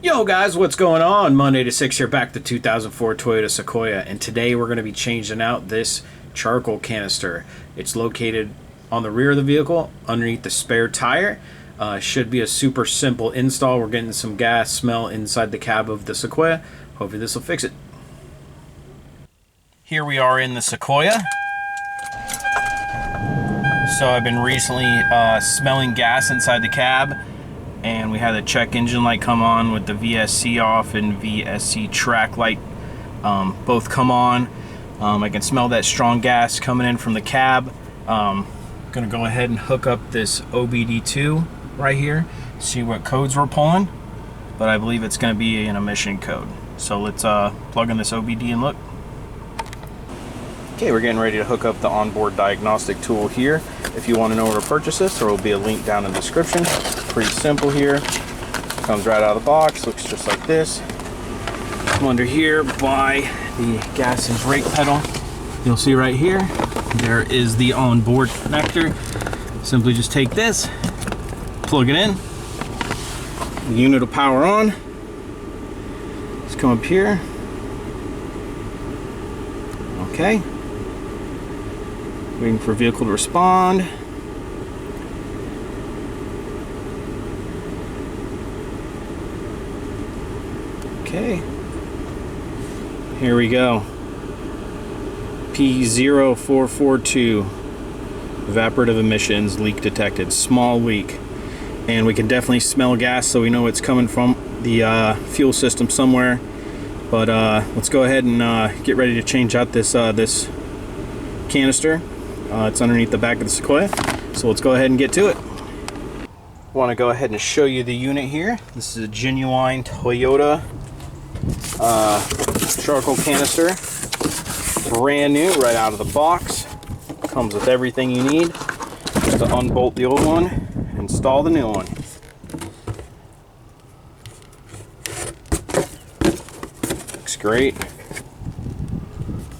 Yo guys, what's going on? Monday to 6 here, back to 2004 Toyota Sequoia, and today we're going to be changing out this charcoal canister. It's located on the rear of the vehicle underneath the spare tire. Should be a super simple install. We're getting some gas smell inside the cab of the Sequoia. Hopefully this will fix it. Here we are in the Sequoia. So I've been recently smelling gas inside the cab, and we had the check engine light come on with the VSC off and VSC track light both come on. I can smell that strong gas coming in from the cab. Gonna go ahead and hook up this OBD2 right here, see what codes we're pulling, but I believe it's gonna be an emission code. So let's plug in this OBD and look. Okay, we're getting ready to hook up the onboard diagnostic tool here. If you want to know where to purchase this, there will be a link down in the description. Pretty simple here. Comes right out of the box, looks just like this. Come under here by the gas and brake pedal. You'll see right here, there is the onboard connector. Simply just take this, plug it in. The unit will power on. Let's come up here. Okay. Waiting for vehicle to respond. Okay. Here we go. P0442. Evaporative emissions leak detected. Small leak. And we can definitely smell gas, so we know it's coming from the fuel system somewhere. But let's go ahead and get ready to change out this canister. It's underneath the back of the Sequoia, so let's go ahead and get to it. I want to go ahead and show you the unit here. This is a genuine Toyota charcoal canister, brand new right out of the box. Comes with everything you need just to unbolt the old one, install the new one. Looks great.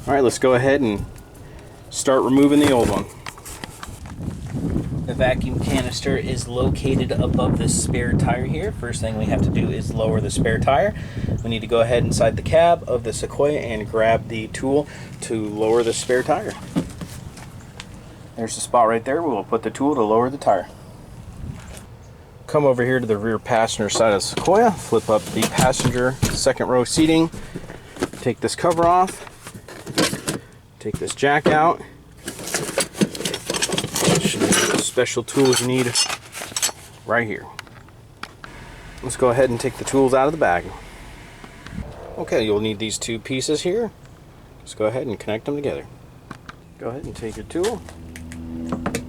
All right, let's go ahead and start removing the old one. The vacuum canister is located above the spare tire here. First thing we have to do is lower the spare tire. We need to go ahead inside the cab of the Sequoia and grab the tool to lower the spare tire. There's the spot right there. We'll put the tool to lower the tire. Come over here to the rear passenger side of the Sequoia, flip up the passenger second row seating, take this cover off, take this jack out. Special tools you need right here. Let's go ahead and take the tools out of the bag. Okay, you'll need these two pieces here. Let's go ahead and connect them together. Go ahead and take your tool.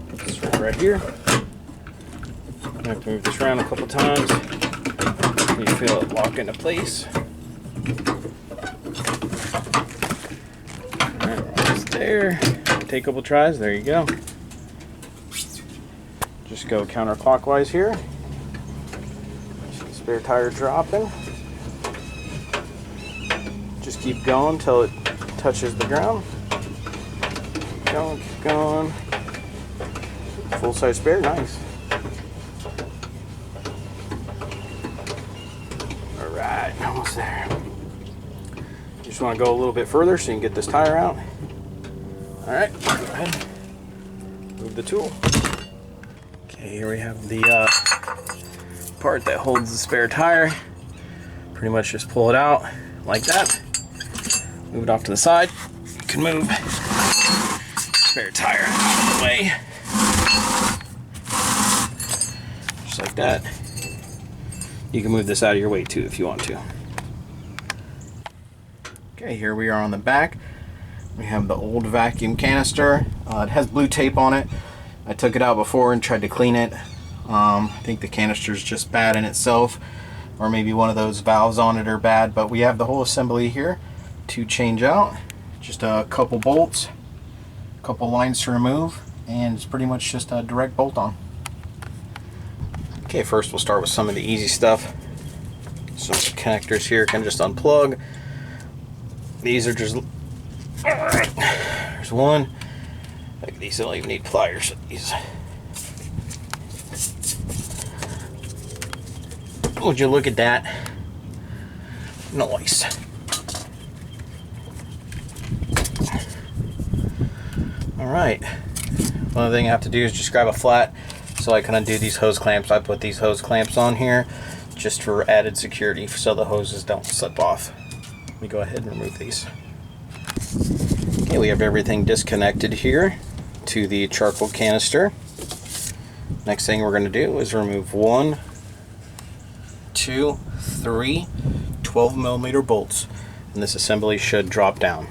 Put this right here. I have to move this around a couple times. You feel it lock into place. There. Take a couple tries. There you go. Just go counterclockwise here. See the spare tire dropping. Just keep going until it touches the ground. Keep going, keep going. Full size spare, nice. All right, almost there. Just want to go a little bit further so you can get this tire out. All right, go ahead, move the tool. Okay, here we have the part that holds the spare tire. Pretty much just pull it out like that. Move it off to the side. You can move spare tire out of the way. Just like that. You can move this out of your way too if you want to. Okay, here we are on the back. We have the old vacuum canister. It has blue tape on it. I took it out before and tried to clean it. I think the canister is just bad in itself, or maybe one of those valves on it are bad, but we have the whole assembly here to change out. Just a couple bolts, a couple lines to remove, and it's pretty much just a direct bolt on. Okay, first we'll start with some of the easy stuff. Some connectors here can just unplug. These are just, there's one. Like these don't even need pliers. These. Would you look at that? Nice. Alright. One other thing I have to do is just grab a flat so I can undo these hose clamps. I put these hose clamps on here just for added security so the hoses don't slip off. Let me go ahead and remove these. Okay, we have everything disconnected here to the charcoal canister. Next thing we're going to do is remove 1, 2, 3 12mm bolts, and this assembly should drop down.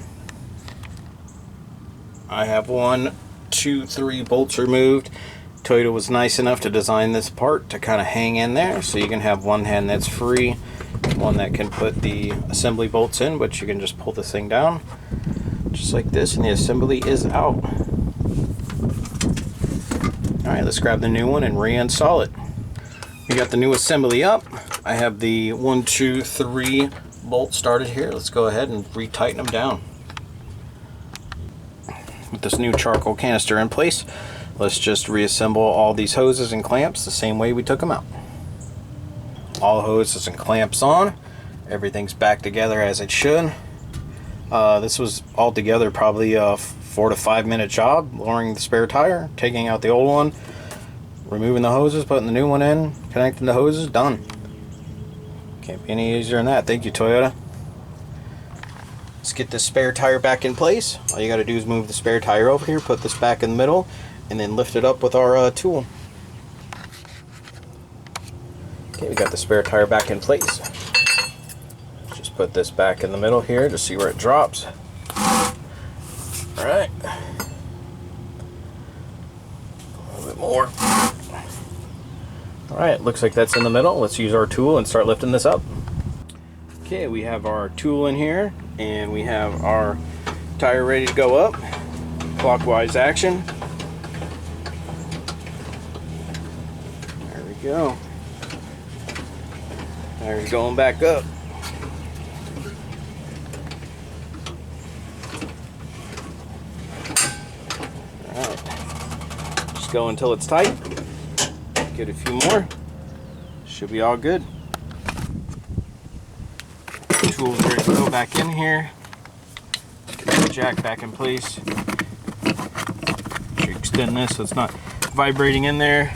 I have 1, 2, 3 bolts removed. Toyota was nice enough to design this part to kind of hang in there, so you can have one hand that's free, one that can put the assembly bolts in, but you can just pull this thing down just like this and the assembly is out. Alright, let's grab the new one and reinstall it. We got the new assembly up. I have the 1, 2, 3 bolts started here. Let's go ahead and retighten them down. With this new charcoal canister in place, let's just reassemble all these hoses and clamps the same way we took them out. All hoses and clamps on. Everything's back together as it should. This was altogether probably a 4 to 5 minute job. Lowering the spare tire, taking out the old one, removing the hoses, putting the new one in, connecting the hoses, done. Can't be any easier than that. Thank you, Toyota. Let's get this spare tire back in place. All you got to do is move the spare tire over here, put this back in the middle, and then lift it up with our tool. Okay, we got the spare tire back in place. Just put this back in the middle here to see where it drops. Alright. A little bit more. Alright, looks like that's in the middle. Let's use our tool and start lifting this up. Okay, we have our tool in here, and we have our tire ready to go up. Clockwise action. There we go. Tire's going back up. Alright. Just go until it's tight. Get a few more. Should be all good. Tool's ready to go back in here. Get the jack back in place. Extend this so it's not vibrating in there.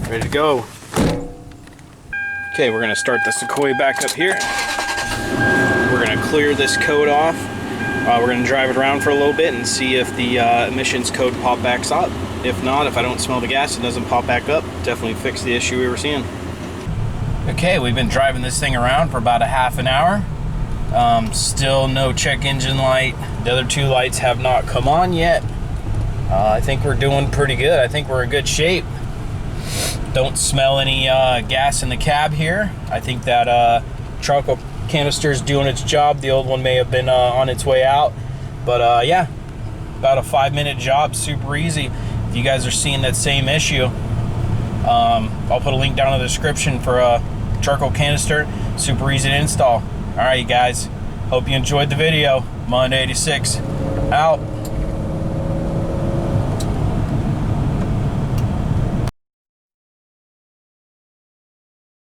Ready to go. Okay, we're going to start the Sequoia back up here. We're going to clear this code off. We're going to drive it around for a little bit and see if the emissions code pop backs up. If not, if I don't smell the gas, it doesn't pop back up. Definitely fix the issue we were seeing. Okay, we've been driving this thing around for about a half an hour. Still no check engine light. The other 2 lights have not come on yet. I think we're doing pretty good. I think we're in good shape. Don't smell any gas in the cab here. I think that charcoal canister is doing its job. The old one may have been on its way out. But yeah, about a 5-minute job, super easy. If you guys are seeing that same issue, I'll put a link down in the description for a charcoal canister. Super easy to install. Alright, you guys. Hope you enjoyed the video. Monday 86 out.